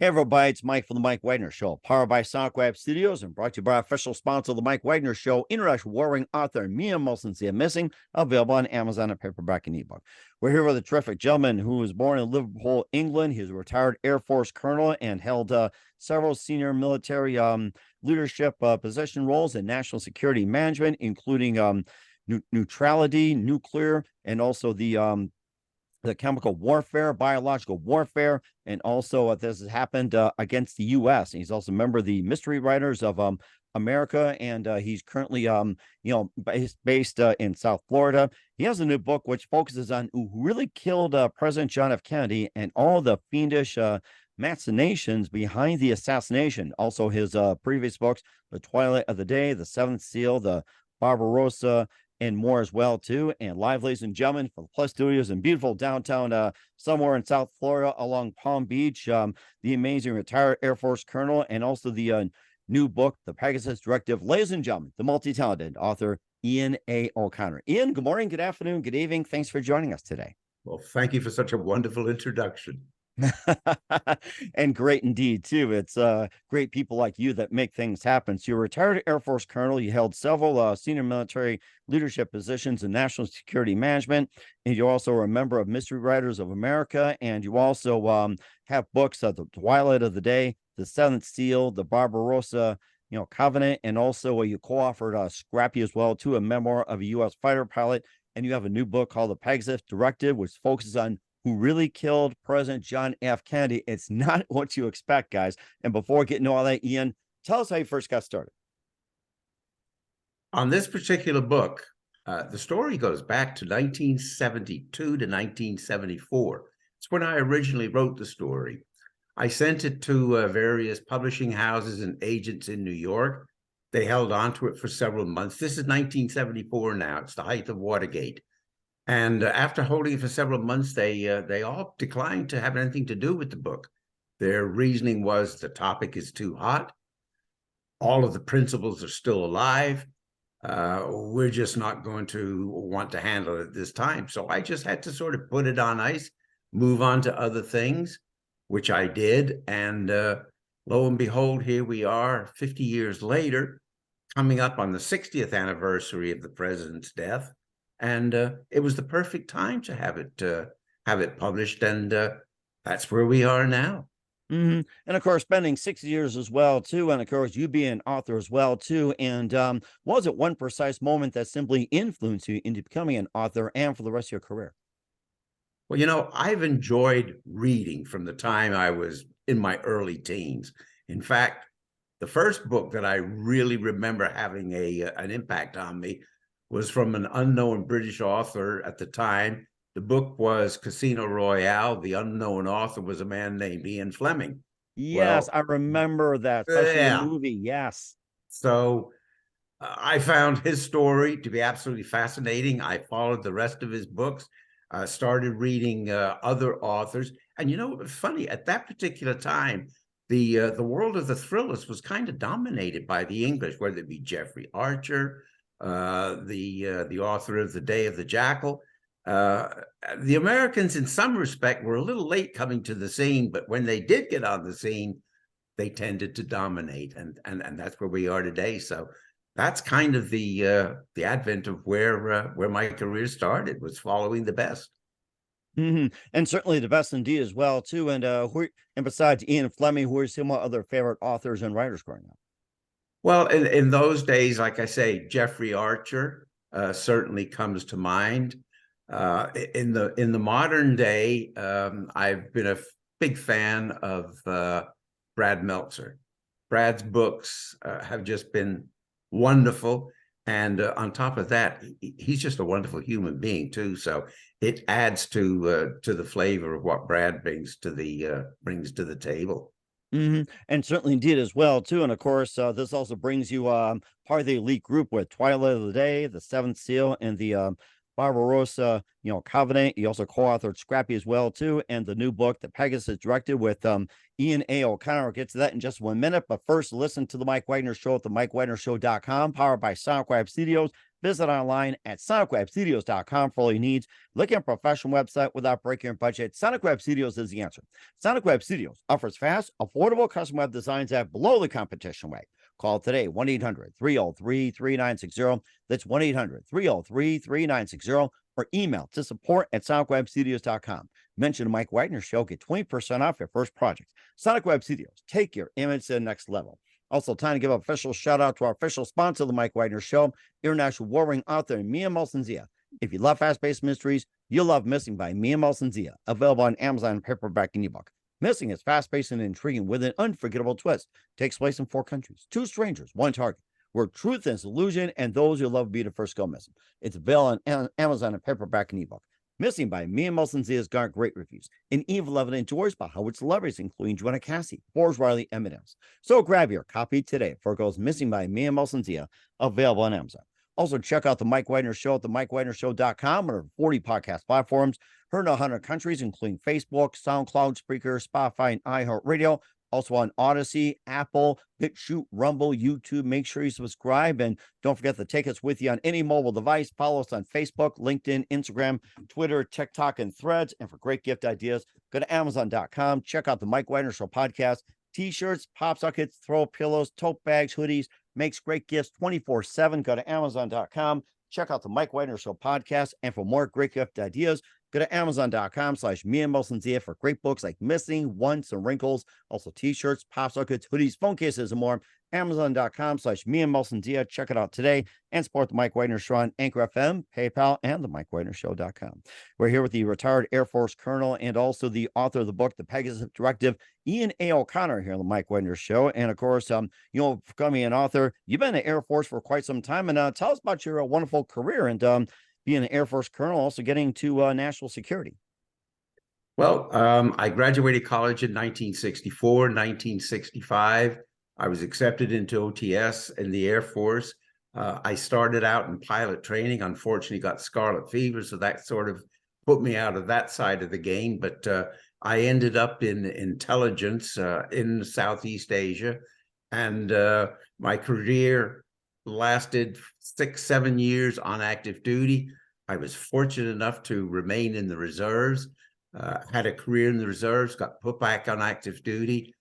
Hey everybody, it's Mike from the Mike Wagner Show, powered by Sonic Web Studios and brought to you by official sponsor of the Mike Wagner Show, international warring author Mia Molson Missing, available on Amazon and paperback and ebook. We're here with a terrific gentleman who was born in Liverpool, England. He's a retired Air Force colonel and held several senior military leadership position roles in national security management, including neutrality, nuclear, and also the chemical warfare, biological warfare, and also this has happened against the U.S. And he's also a member of the Mystery Writers of America, and he's currently based in South Florida. He has a new book which focuses on who really killed President John F. Kennedy and all the fiendish machinations behind the assassination. Also, his previous books, The Twilight of the Day, The Seventh Seal, The Barbarossa, and more as well too. And live, ladies and gentlemen, from Plus Studios in beautiful downtown somewhere in South Florida along Palm Beach, the amazing retired Air Force colonel, and also the new book, The Pegasus Directive. Ladies and gentlemen, the multi-talented author Ian A. O'Connor. Ian, good morning, good afternoon, good evening. Thanks for joining us today. Well, thank you for such a wonderful introduction. And great indeed too. It's great people like you that make things happen. So you're a retired Air Force colonel. You held several senior military leadership positions in national security management, and you also are a member of Mystery Writers of America, and you also have books, The Twilight of the Day, The Seventh Seal, The Barbarossa Covenant, and also you co-authored Scrappy as well too, a memoir of a U.S. fighter pilot. And you have a new book called The Pegasus Directive, which focuses on who really killed President John F. Kennedy. It's not what you expect, guys. And before getting to all that, Ian, tell us how you first got started. On this particular book, the story goes back to 1972 to 1974. It's when I originally wrote the story. I sent it to various publishing houses and agents in New York. They held on to it for several months. This is 1974 now. It's the height of Watergate. And after holding it for several months, they all declined to have anything to do with the book. Their reasoning was the topic is too hot. All of the principles are still alive. We're just not going to want to handle it this time. So I just had to sort of put it on ice, move on to other things, which I did. And lo and behold, here we are 50 years later, coming up on the 60th anniversary of the president's death. And it was the perfect time to have it published, and that's where we are now. Mm-hmm. And of course, spending 6 years as well too, and of course, you being an author as well too. And was it one precise moment that simply influenced you into becoming an author and for the rest of your career? Well, I've enjoyed reading from the time I was in my early teens. In fact, the first book that I really remember having an impact on me was from an unknown British author at the time. The book was Casino Royale. The unknown author was a man named Ian Fleming. Yes, I remember that, especially the movie. Yes. So I found his story to be absolutely fascinating. I followed the rest of his books, started reading other authors. And funny, at that particular time, the world of the thrillers was kind of dominated by the English, whether it be Jeffrey Archer, the author of The Day of the Jackal. The Americans, in some respect, were a little late coming to the scene, but when they did get on the scene, they tended to dominate, and that's where we are today. So that's kind of the advent of where my career started, was following the best. Mm-hmm. And certainly the best indeed as well too. And besides Ian Fleming, who are some other favorite authors and writers growing up? Well, in those days, like I say, Jeffrey Archer certainly comes to mind. In the modern day, I've been a big fan of Brad Meltzer. Brad's books have just been wonderful, and on top of that, he's just a wonderful human being too. So it adds to the flavor of what Brad brings to the table. Mm-hmm. And certainly indeed as well too. And of course, this also brings you part of the elite group with Twilight of the Day, The Seventh Seal, and the Barbarossa, Covenant. He also co-authored Scrappy as well, too, and the new book, The Pegasus Directive, with Ian A. O'Connor. We'll get to that in just 1 minute, but first, listen to the Mike Wagner Show at the MikeWagnerShow.com, powered by Sonic Web Studios. Visit online at sonicwebstudios.com for all your needs. Look at a professional website without breaking your budget. Sonic Web Studios is the answer. Sonic Web Studios offers fast, affordable custom web designs at below the competition rate. Call today, 1-800-303-3960. That's 1-800-303-3960. Or email to support@sonicwebstudios.com. Mention the Mike Wagner Show. Get 20% off your first project. Sonic Web Studios. Take your image to the next level. Also, time to give an official shout out to our official sponsor of the Mike Wagner Show, international warring author Mia Molson-Zia. If you love fast-paced mysteries, you'll love Missing by Mia Molson-Zia, available on Amazon paperback and ebook. Missing is fast-paced and intriguing with an unforgettable twist. Takes place in 4 countries, 2 strangers, 1 target, where truth is illusion and those who love be the first go missing. It's available on Amazon and paperback and ebook. Missing by Mia Molson-Zia has garnered great reviews, and even loved and enjoys by Hollywood celebrities, including Joanna Cassie, Forbes Riley, Eminems. So grab your copy today for it goes Missing by Mia Molson-Zia, available on Amazon. Also, check out the Mike Wagner Show at the MikeWagnerShow.com or 40 podcast platforms, heard in 100 countries, including Facebook, SoundCloud, Spreaker, Spotify, and iHeartRadio. Also on Odyssey, Apple, BitChute, Rumble, YouTube. Make sure you subscribe, and don't forget to take us with you on any mobile device. Follow us on Facebook, LinkedIn, Instagram, Twitter, TikTok, and Threads. And for great gift ideas, go to Amazon.com. Check out the Mike Wagner Show podcast. T-shirts, pop sockets, throw pillows, tote bags, hoodies. Makes great gifts 24/7. Go to Amazon.com. Check out the Mike Wagner Show podcast. And for more great gift ideas, go to Amazon.com/Mia Molson-Zia for great books like Missing, Once, and Wrinkles. Also t-shirts, pop sockets, hoodies, phone cases, and more. Amazon.com/Mia Molson-Zia. Check it out today and support the Mike Wagner Show on Anchor FM, PayPal, and the MikeWagnerShow.com. We're here with the retired Air Force Colonel and also the author of the book, The Pegasus Directive, Ian A. O'Connor, here on the Mike Wagner Show. And of course, becoming an author, you've been in the Air Force for quite some time. And tell us about your wonderful career and being an Air Force Colonel, also getting to national security. Well, I graduated college in 1964, 1965. I was accepted into OTS in the Air Force. I started out in pilot training, unfortunately got scarlet fever, so that sort of put me out of that side of the game. But I ended up in intelligence in Southeast Asia, and my career lasted 6-7 years on active duty. I was fortunate enough to remain in the reserves, had a career in the reserves, got put back on active duty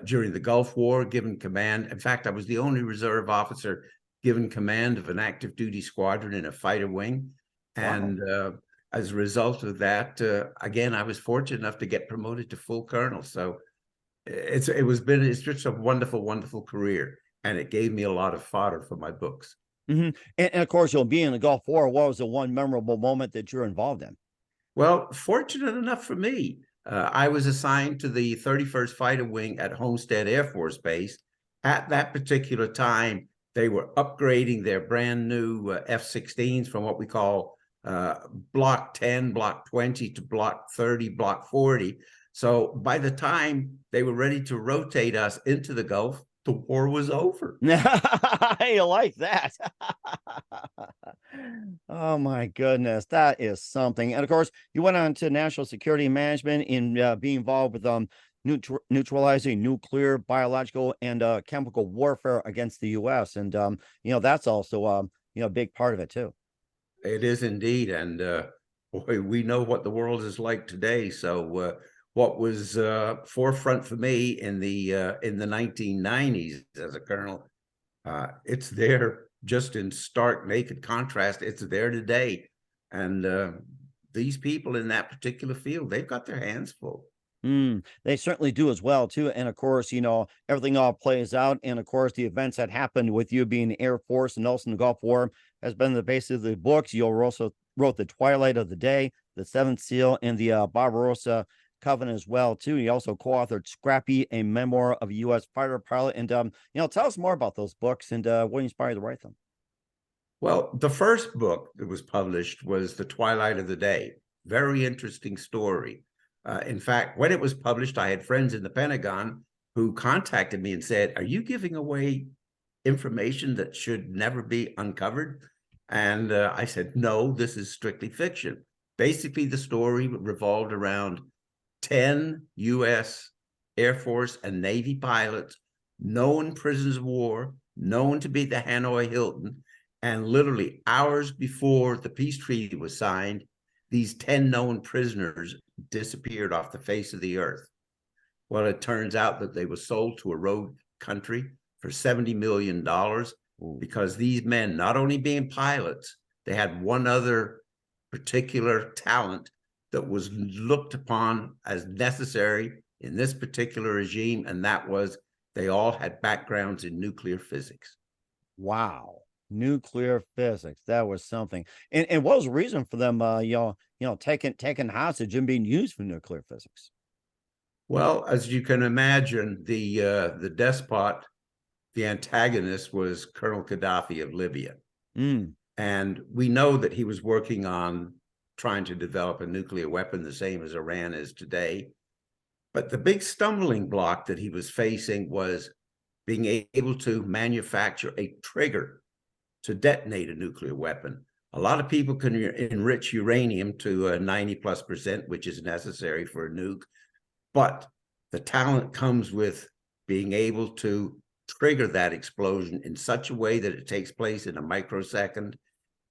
during the Gulf War, given command. In fact, I was the only reserve officer given command of an active duty squadron in a fighter wing. And as a result of that, again, I was fortunate enough to get promoted to full colonel. So it's just a wonderful, wonderful career. And it gave me a lot of fodder for my books. And of course, you'll be in the Gulf War. What was the one memorable moment that you're involved in? Well, fortunate enough for me, I was assigned to the 31st Fighter Wing at Homestead Air Force Base. At that particular time, they were upgrading their brand new F-16s from what we call Block 10, Block 20 to Block 30, Block 40. So by the time they were ready to rotate us into the Gulf, the war was over. You like that? Oh my goodness, that is something. And of course, you went on to national security management in being involved with neutralizing nuclear, biological, and chemical warfare against the U.S. And that's also a big part of it too. It is indeed, and boy, we know what the world is like today. So what was forefront for me in the 1990s as a colonel, it's there just in stark, naked contrast. It's there today, and these people in that particular field, they've got their hands full. They certainly do as well too. And of course, everything all plays out. And of course, the events that happened with you being the Air Force and also in the Gulf War has been the basis of the books. You also wrote The Twilight of the Day, The Seventh Seal, and the Barbarossa Covenant as well too. You also co-authored Scrappy, a memoir of a U.S. fighter pilot. And tell us more about those books and what inspired you to write them. Well, the first book that was published was The Twilight of the Day. Very interesting story. In fact, when it was published, I had friends in the Pentagon who contacted me and said, "Are you giving away information that should never be uncovered?" And I said, no, this is strictly fiction. Basically, the story revolved around 10 U.S. Air Force and Navy pilots, known prisoners of war, known to be the Hanoi Hilton. And literally hours before the peace treaty was signed, these 10 known prisoners disappeared off the face of the earth. Well, it turns out that they were sold to a rogue country for $70 million because these men, not only being pilots, they had one other particular talent that was looked upon as necessary in this particular regime, and that was they all had backgrounds in nuclear physics. Wow. Nuclear physics. That was something. And what was the reason for them taken hostage and being used for nuclear physics? Well, as you can imagine, the despot, the antagonist, was Colonel Gaddafi of Libya. Mm. And we know that he was working on trying to develop a nuclear weapon, the same as Iran is today. But the big stumbling block that he was facing was being able to manufacture a trigger to detonate a nuclear weapon. A lot of people can enrich uranium to 90+%, which is necessary for a nuke. But the talent comes with being able to trigger that explosion in such a way that it takes place in a microsecond,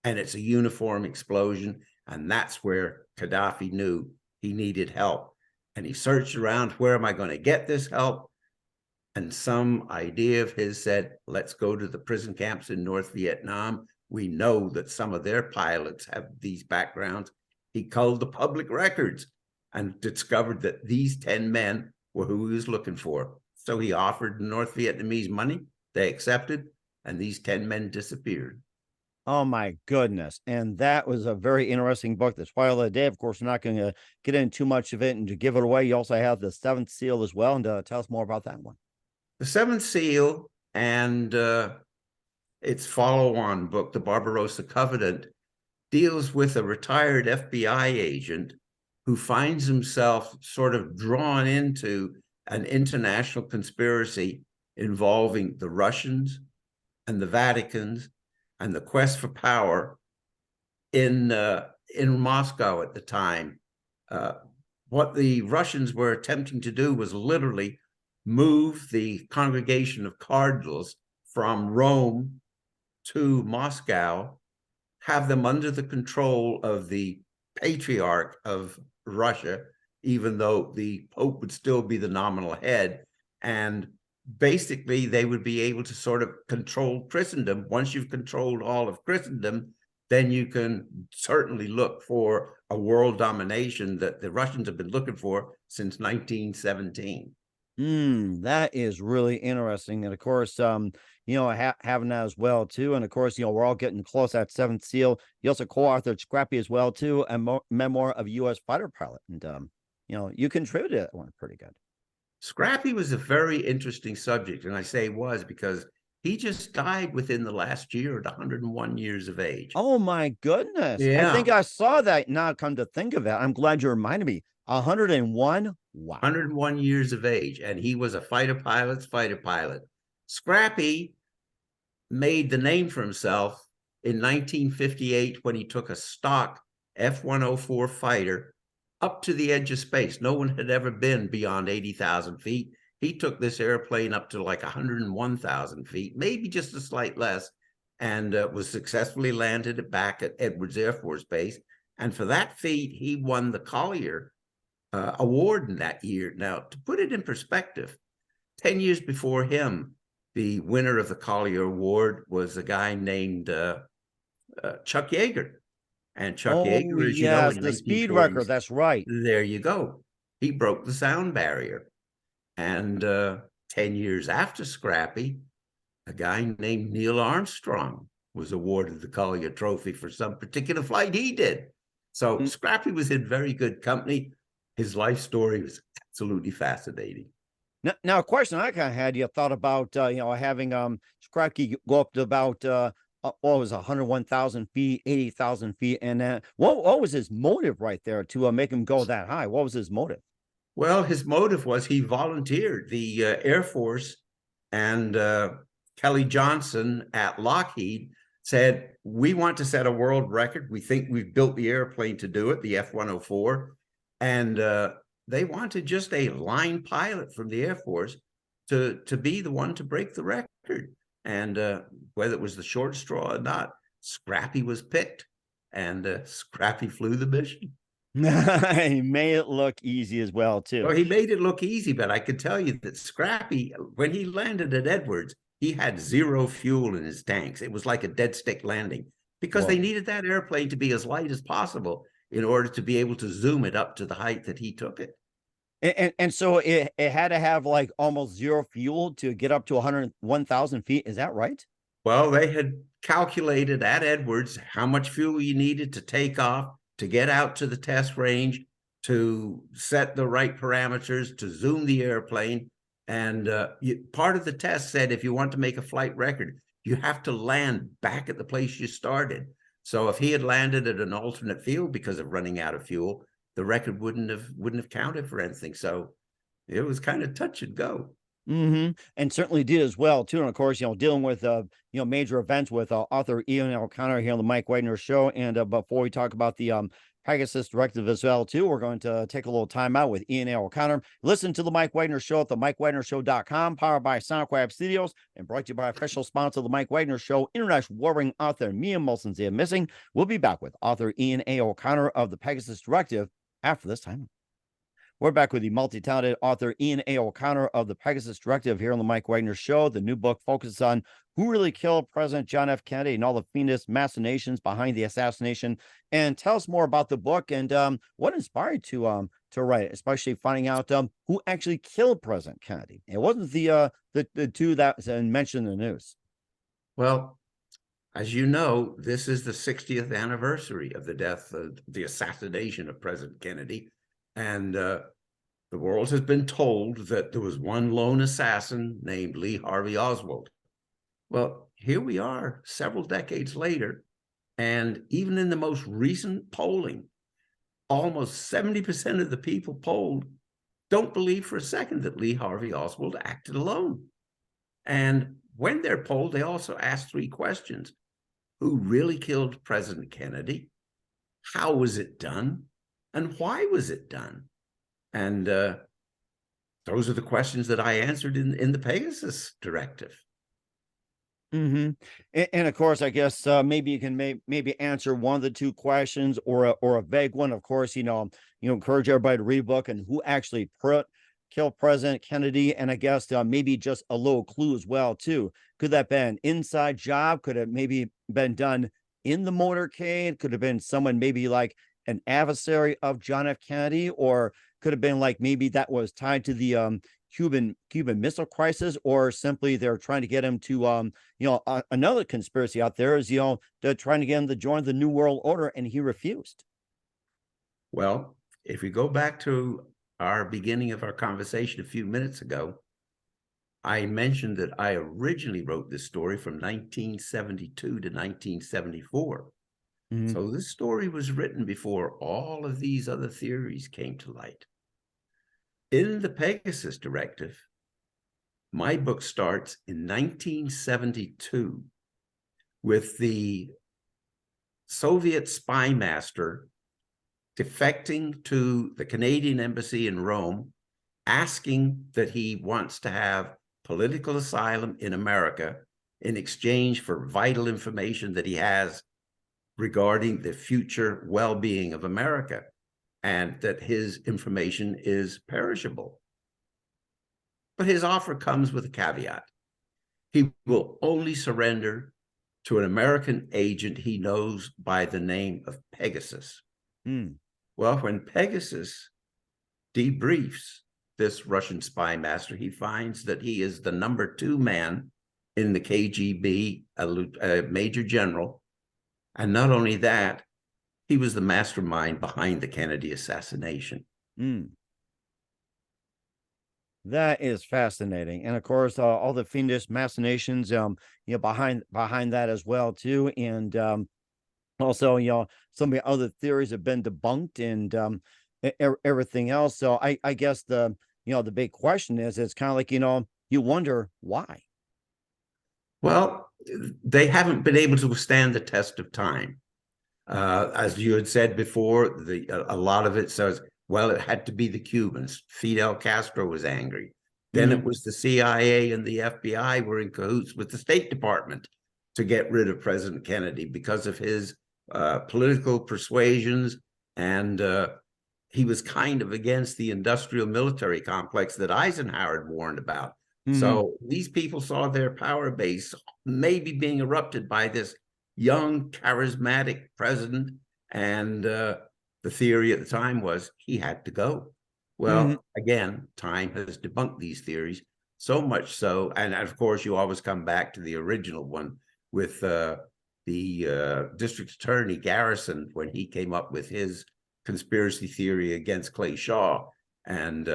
and it's a uniform explosion. And that's where Gaddafi knew he needed help. And he searched around, where am I going to get this help? And some idea of his said, let's go to the prison camps in North Vietnam. We know that some of their pilots have these backgrounds. He culled the public records and discovered that these 10 men were who he was looking for. So he offered the North Vietnamese money. They accepted, and these 10 men disappeared. Oh my goodness. And that was a very interesting book. That's why of the day, of course, we're not going to get into too much of it and to give it away. You also have the Seventh Seal as well. And tell us more about that one. The Seventh Seal and its follow-on book, The Barbarossa Covenant, deals with a retired FBI agent who finds himself sort of drawn into an international conspiracy involving the Russians and the Vaticans and the quest for power in Moscow at the time. What the Russians were attempting to do was literally move the congregation of cardinals from Rome to Moscow, have them under the control of the patriarch of Russia, even though the Pope would still be the nominal head. And basically, they would be able to sort of control Christendom. Once you've controlled all of Christendom, then you can certainly look for a world domination that the Russians have been looking for since 1917. That is really interesting. And of course, having that as well too. And of course, we're all getting close to that Seventh Seal. You also co-authored Scrappy as well too, a memoir of a U.S. fighter pilot. And you contributed that one pretty good. Scrappy was a very interesting subject, and I say was because he just died within the last year at 101 years of age. Oh my goodness. I think I saw that now, come to think of it. I'm glad you reminded me. 101. Wow. 101 years of age, and he was a fighter pilot. Scrappy made the name for himself in 1958 when he took a stock F-104 fighter up to the edge of space. No one had ever been beyond 80,000 feet. He took this airplane up to like 101,000 feet, maybe just a slight less, and was successfully landed back at Edwards Air Force Base. And for that feat, he won the Collier award in that year. Now, to put it in perspective, 10 years before him, the winner of the Collier Award was a guy named Chuck Yeager. And Chuck Yeager, as you know, in the speed record. That's right. There you go. He broke the sound barrier. And 10 years after Scrappy, a guy named Neil Armstrong was awarded the Collier Trophy for some particular flight he did. So Scrappy was in very good company. His life story was absolutely fascinating. Now, a question I kind of had, you thought about, having Scrappy go up to about, what was 101,000 feet, 80,000 feet. And what was his motive right there to make him go that high? What was his motive? Well, his motive was he volunteered. The Air Force and Kelly Johnson at Lockheed said, we want to set a world record. We think we've built the airplane to do it, the F-104. And they wanted just a line pilot from the Air Force to be the one to break the record. And whether it was the short straw or not, Scrappy was picked, and Scrappy flew the mission. He made it look easy as well, too. Well, he made it look easy, but I can tell you that Scrappy, when he landed at Edwards, he had zero fuel in his tanks. It was like a dead stick landing because they needed that airplane to be as light as possible in order to be able to zoom it up to the height that he took it. And so it had to have like almost zero fuel to get up to 101,000 feet. Is that right? Well, they had calculated at Edwards how much fuel you needed to take off, to get out to the test range, to set the right parameters, to zoom the airplane. And part of the test said if you want to make a flight record, you have to land back at the place you started. So if he had landed at an alternate field because of running out of fuel, the record wouldn't have counted for anything. So it was kind of touch and go. And certainly did as well too. And of course, dealing with major events with author Ian O'Connor here on the Mike Wagner Show. And before we talk about the Pegasus Directive as well too, we're going to take a little time out with Ian O'Connor. Listen to the Mike Wagner Show at the MikeWagnerShow.com, powered by SoundCloud Studios, and brought to you by official sponsor of the Mike Wagner Show, international warring author Mia Molson's Missing. We'll be back with author Ian A. O'Connor of the Pegasus Directive after this time. We're back with the multi-talented author Ian A. O'Connor of the Pegasus Directive here on the Mike Wagner Show. The new book focuses on who really killed President John F. Kennedy and all the fiendish machinations behind the assassination. And tell us more about the book and what inspired you to write it, especially finding out who actually killed President Kennedy. It wasn't the two that was mentioned in the news. Well, as you know, this is the 60th anniversary of the death of the assassination of President Kennedy. And the world has been told that there was one lone assassin named Lee Harvey Oswald. Well, here we are several decades later, and even in the most recent polling, almost 70% of the people polled don't believe for a second that Lee Harvey Oswald acted alone. And when they're polled, they also ask three questions. Who really killed President Kennedy? How was it done? And why was it done? And those are the questions that I answered in the Pegasus Directive. And of course, I guess maybe you can maybe answer one of the two questions or a vague one. Of course, encourage everybody to read a book and who actually killed President Kennedy. And I guess maybe just a little clue as well too. Could that have been an inside job? Could it maybe been done in the motorcade? Could have been someone maybe like an adversary of John F. Kennedy, or could have been like maybe that was tied to the Cuban Missile Crisis, or simply they're trying to get him to another conspiracy out there is they're trying to get him to join the New World Order, and he refused. Well, if we go back to our beginning of our conversation a few minutes ago, I mentioned that I originally wrote this story from 1972 to 1974. So this story was written before all of these other theories came to light. In the Pegasus Directive, my book starts in 1972 with the Soviet spy master defecting to the Canadian embassy in Rome, asking that he wants to have political asylum in America in exchange for vital information that he has regarding the future well-being of America, and that his information is perishable. But his offer comes with a caveat. He will only surrender to an American agent he knows by the name of Pegasus. Well, when Pegasus debriefs this Russian spy master, he finds that he is the number 2 man in the KGB, a major general. And not only that, he was the mastermind behind the Kennedy assassination. That is fascinating. And of course, all the fiendish machinations, behind that as well, too. And also, some of the other theories have been debunked and everything else. So I guess the big question is, it's kind of like, you wonder why. Well, they haven't been able to withstand the test of time. As you had said before, a lot of it says, well, it had to be the Cubans. Fidel Castro was angry. Then Mhm. it was the CIA and the FBI were in cahoots with the State Department to get rid of President Kennedy because of his political persuasions. And he was kind of against the industrial military complex that Eisenhower had warned about. Mhm. So these people saw their power base maybe being erupted by this young, charismatic president. And the theory at the time was he had to go. Mhm. Well, again, time has debunked these theories, so much so. And of course, you always come back to the original one with the district attorney Garrison when he came up with his conspiracy theory against Clay Shaw. And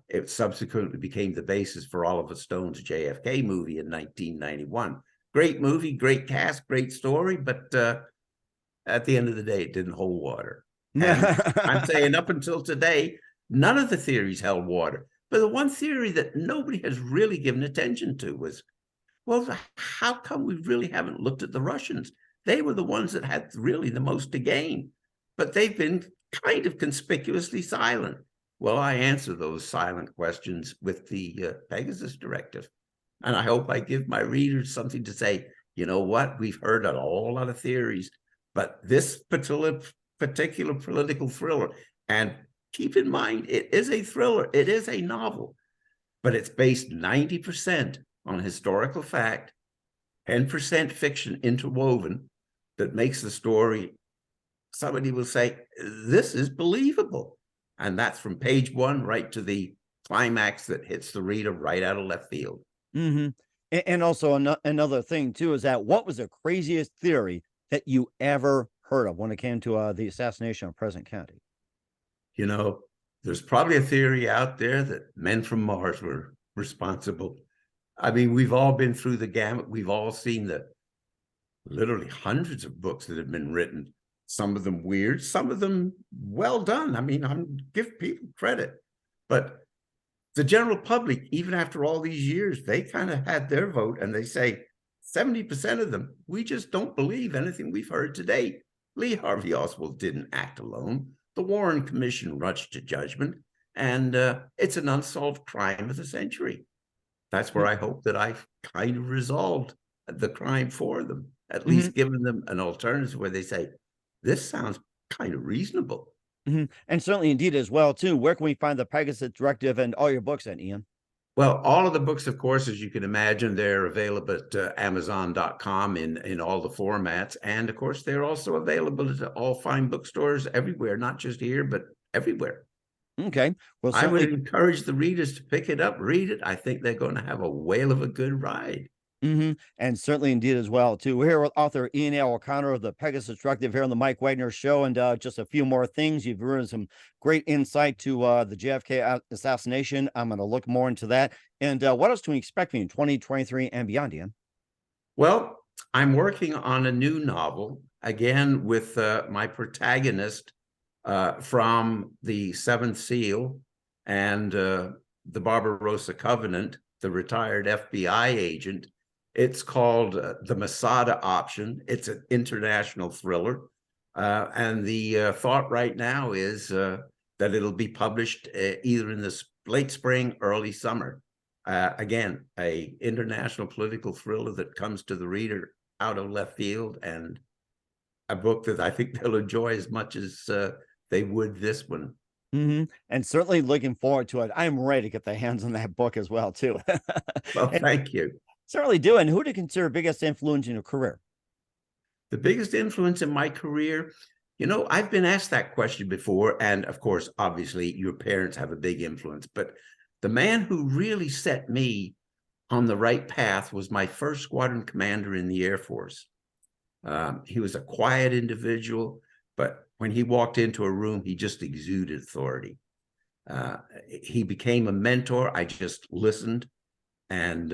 it subsequently became the basis for Oliver Stone's JFK movie in 1991. Great movie, great cast, great story, but at the end of the day, it didn't hold water. And I'm saying up until today, none of the theories held water. But the one theory that nobody has really given attention to was, well, how come we really haven't looked at the Russians? They were the ones that had really the most to gain, but they've been kind of conspicuously silent. Well, I answer those silent questions with the Pegasus Directive. And I hope I give my readers something to say, you know what? We've heard a whole lot of theories, but this particular political thriller, and keep in mind, it is a thriller, it is a novel, but it's based 90% on historical fact, 10% fiction interwoven that makes the story, somebody will say, this is believable. And that's from page one right to the climax that hits the reader right out of left field. Mhm. And also another thing too is that what was the craziest theory that you ever heard of when it came to the assassination of President Kennedy? You know, there's probably a theory out there that men from Mars were responsible. I mean, we've all been through the gamut. We've all seen the literally hundreds of books that have been written, some of them weird, some of them well done. I mean, I'm give people credit, but the general public, even after all these years, they kind of had their vote, and they say 70% of them, we just don't believe anything we've heard today. Lee Harvey Oswald didn't act alone. The Warren Commission rushed to judgment, and it's an unsolved crime of the century. That's where I hope that I've kind of resolved the crime for them, at Mhm. least given them an alternative where they say, this sounds kind of reasonable. Mhm. And certainly indeed as well too. Where can we find the Pegasus Directive and all your books at, Ian? Well, all of the books, of course, as you can imagine, they're available at Amazon.com in all the formats. And of course, they're also available at all fine bookstores everywhere, not just here, but everywhere. Okay. Well, I would certainly. encourage the readers to pick it up, read it. I think they're going to have a whale of a good ride. And certainly indeed as well too. We're here with author Ian L. O'Connor of the Pegasus Directive here on the Mike Wagner Show, and just a few more things. You've given some great insight to the JFK assassination. I'm going to look more into that. And what else can we expect in 2023 and beyond, Ian? Well, I'm working on a new novel, again, with my protagonist from the Seventh Seal and the Barbarossa Covenant, the retired FBI agent. It's called The Masada Option. It's an international thriller. And the thought right now is that it'll be published either in the late spring, early summer. Again, a international political thriller that comes to the reader out of left field, and a book that I think they'll enjoy as much as they would this one. And certainly looking forward to it. I'm ready to get the hands on that book as well too. Well, And thank you. certainly do. And who do you consider biggest influence in your career? The biggest influence in my career, you know, I've been asked that question before. And of course, obviously, your parents have a big influence. But the man who really set me on the right path was my first squadron commander in the Air Force. He was a quiet individual, but when he walked into a room, he just exuded authority. He became a mentor. I just listened and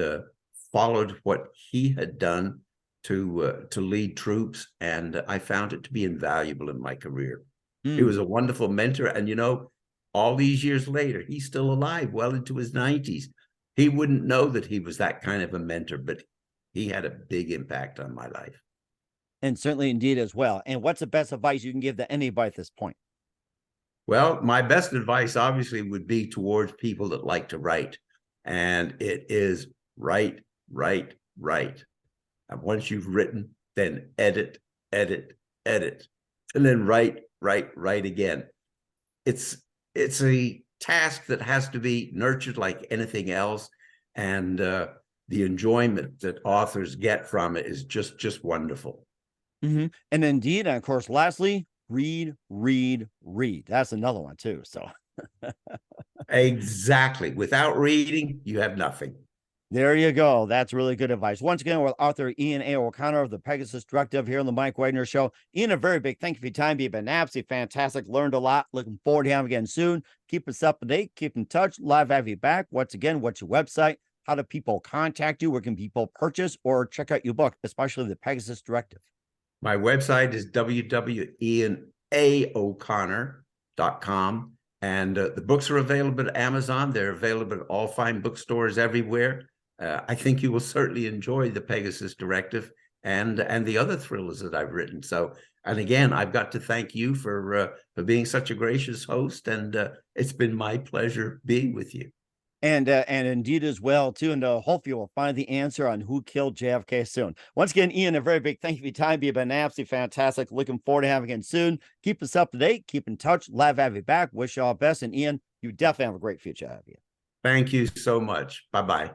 followed what he had done to lead troops, and I found it to be invaluable in my career. He Mm. was a wonderful mentor, and you know, all these years later, he's still alive, well into his 90s. He wouldn't know that he was that kind of a mentor, but He had a big impact on my life. And certainly indeed as well. And what's the best advice you can give to anybody at this point? Well, my best advice obviously would be towards people that like to write. And it is write, write, write. And once you've written, then edit, edit, edit, and then write, write, write again. It's a task that has to be nurtured like anything else. And the enjoyment that authors get from it is just wonderful. And indeed, and of course, lastly, read, read, read. That's another one too. So Exactly. Without reading, you have nothing. there you go. That's really good advice. Once again, with author Ian A. O'Connor of the Pegasus Directive here on the Mike Wagner Show. Ian, a very big thank you for your time. You've been absolutely fantastic. Learned a lot. Looking forward to having you again soon. Keep us up to date. Keep in touch. Live have you back. Once again, what's your website? How do people contact you? Where can people purchase or check out your book, especially the Pegasus Directive? My website is www.ianaoconnor.com. And the books are available at Amazon. They're available at all fine bookstores everywhere. I think you will certainly enjoy the Pegasus Directive and the other thrillers that I've written. So, and again, I've got to thank you for being such a gracious host, and it's been my pleasure being with you. And indeed as well too, and hopefully we'll find the answer on who killed JFK soon. Once again, Ian, a very big thank you for your time. You've been absolutely fantastic. Looking forward to having you again soon. Keep us up to date. Keep in touch. Live have you back. Wish you all best. And Ian, you definitely have a great future ahead of you. Thank you so much. Bye-bye.